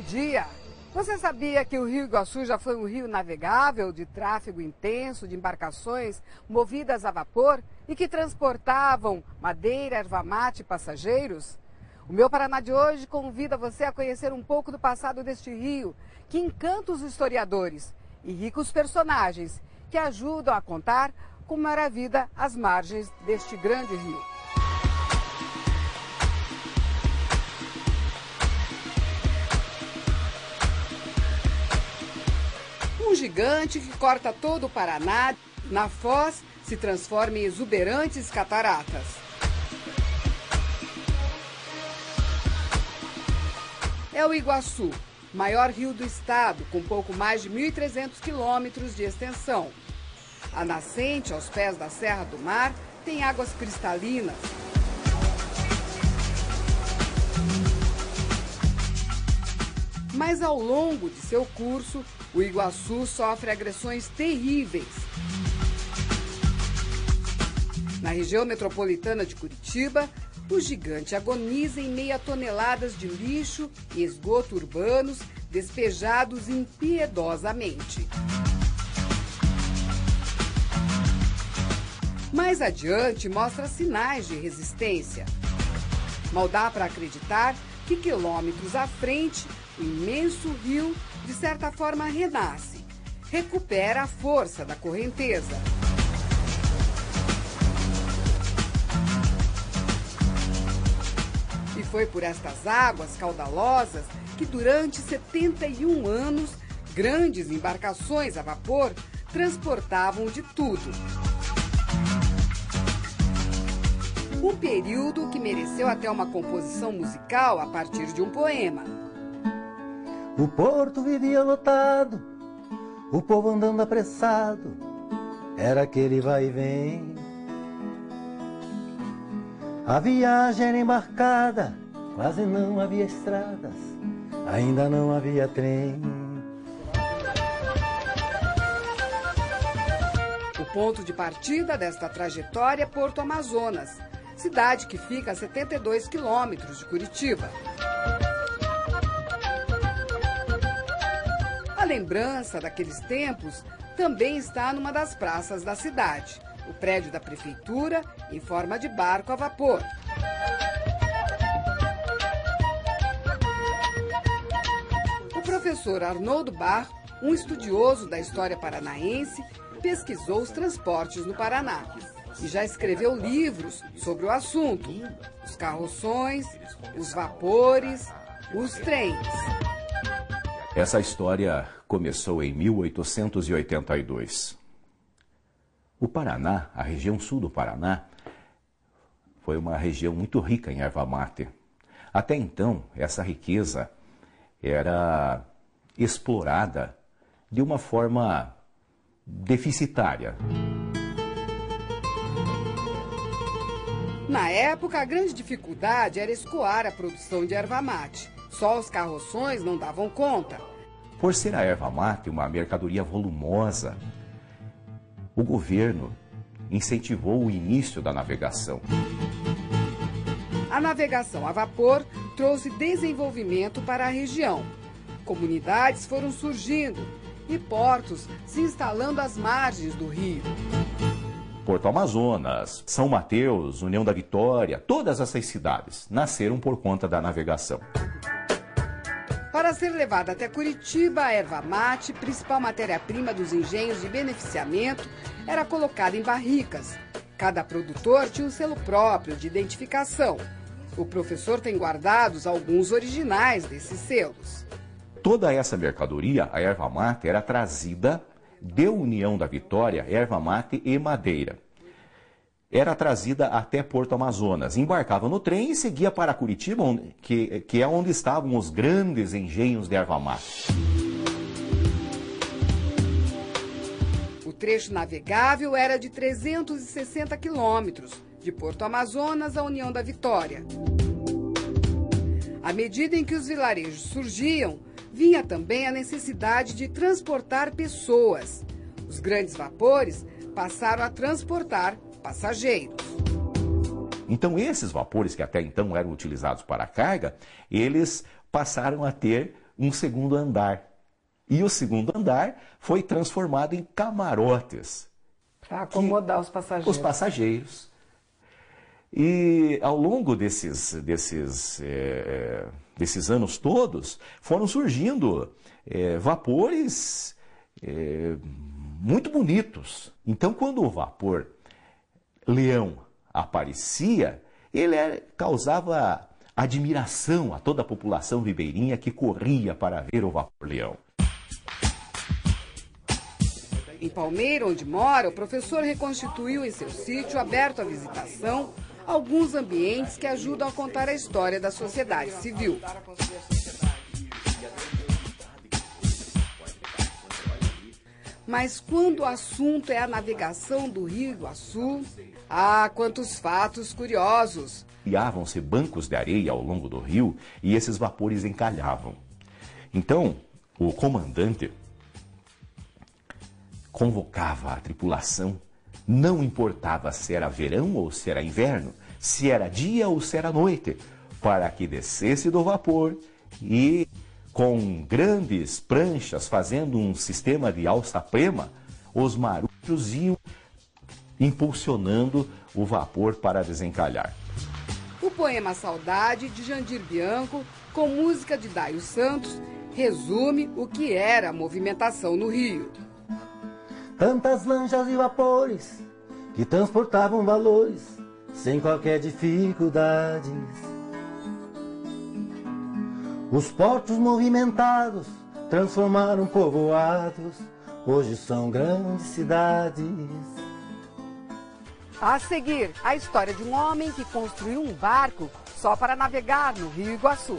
dia! Você sabia que o Rio Iguaçu já foi um rio navegável de tráfego intenso de embarcações movidas a vapor e que transportavam madeira, erva mate e passageiros? O Meu Paraná de hoje convida você a conhecer um pouco do passado deste rio, que encanta os historiadores e ricos personagens que ajudam a contar como era a vida às margens deste grande rio. Um gigante que corta todo o Paraná, na foz se transforma em exuberantes cataratas. É o Iguaçu, maior rio do estado, com pouco mais de 1.300 quilômetros de extensão. A nascente, aos pés da Serra do Mar, tem águas cristalinas. Mas ao longo de seu curso, o Iguaçu sofre agressões terríveis. Na região metropolitana de Curitiba, o gigante agoniza em meio a toneladas de lixo e esgoto urbanos despejados impiedosamente. Mais adiante, mostra sinais de resistência. Mal dá para acreditar que quilômetros à frente, o imenso rio, de certa forma, renasce, recupera a força da correnteza. E foi por estas águas caudalosas que, durante 71 anos, grandes embarcações a vapor transportavam de tudo. Um período que mereceu até uma composição musical a partir de um poema. O porto vivia lotado, o povo andando apressado, era aquele vai e vem. A viagem era embarcada, quase não havia estradas, ainda não havia trem. O ponto de partida desta trajetória é Porto Amazonas, cidade que fica a 72 quilômetros de Curitiba. A lembrança daqueles tempos também está numa das praças da cidade, o prédio da prefeitura em forma de barco a vapor. O professor Arnoldo Barro, um estudioso da história paranaense, pesquisou os transportes no Paraná e já escreveu livros sobre o assunto: os carroções, os vapores, os trens. Essa história começou em 1882. O Paraná, a região sul do Paraná, foi uma região muito rica em erva mate. Até então, essa riqueza era explorada de uma forma deficitária. Na época, a grande dificuldade era escoar a produção de erva mate. Só os carroções não davam conta. Por ser a erva mate uma mercadoria volumosa, o governo incentivou o início da navegação. A navegação a vapor trouxe desenvolvimento para a região. Comunidades foram surgindo e portos se instalando às margens do rio. Porto Amazonas, São Mateus, União da Vitória, todas essas cidades nasceram por conta da navegação. Para ser levada até Curitiba, a erva mate, principal matéria-prima dos engenhos de beneficiamento, era colocada em barricas. Cada produtor tinha um selo próprio de identificação. O professor tem guardados alguns originais desses selos. Toda essa mercadoria, a erva mate, era trazida de União da Vitória, erva mate e madeira. Era trazida até Porto Amazonas, embarcava no trem e seguia para Curitiba, que é onde estavam os grandes engenhos de erva mate. O trecho navegável era de 360 quilômetros, de Porto Amazonas à União da Vitória. À medida em que os vilarejos surgiam, vinha também a necessidade de transportar pessoas. Os grandes vapores passaram a transportar passageiros. Então, esses vapores que até então eram utilizados para carga, eles passaram a ter um segundo andar. E o segundo andar foi transformado em camarotes. Para acomodar os passageiros. Os passageiros. E ao longo desses anos todos, foram surgindo vapores muito bonitos. Então, quando o vapor Leão aparecia, ele causava admiração a toda a população ribeirinha que corria para ver o vapor Leão. Em Palmeira, onde mora, o professor reconstituiu em seu sítio, aberto à visitação, alguns ambientes que ajudam a contar a história da sociedade civil. Mas quando o assunto é a navegação do Rio Iguaçu, quantos fatos curiosos! Criavam-se bancos de areia ao longo do rio e esses vapores encalhavam. Então, o comandante convocava a tripulação, não importava se era verão ou se era inverno, se era dia ou se era noite, para que descesse do vapor e, com grandes pranchas, fazendo um sistema de alça-prema, os marujos iam impulsionando o vapor para desencalhar. O poema Saudade, de Jandir Bianco, com música de Daio Santos, resume o que era a movimentação no rio. Tantas lanchas e vapores que transportavam valores sem qualquer dificuldade. Os portos movimentados transformaram povoados, hoje são grandes cidades. A seguir, a história de um homem que construiu um barco só para navegar no Rio Iguaçu.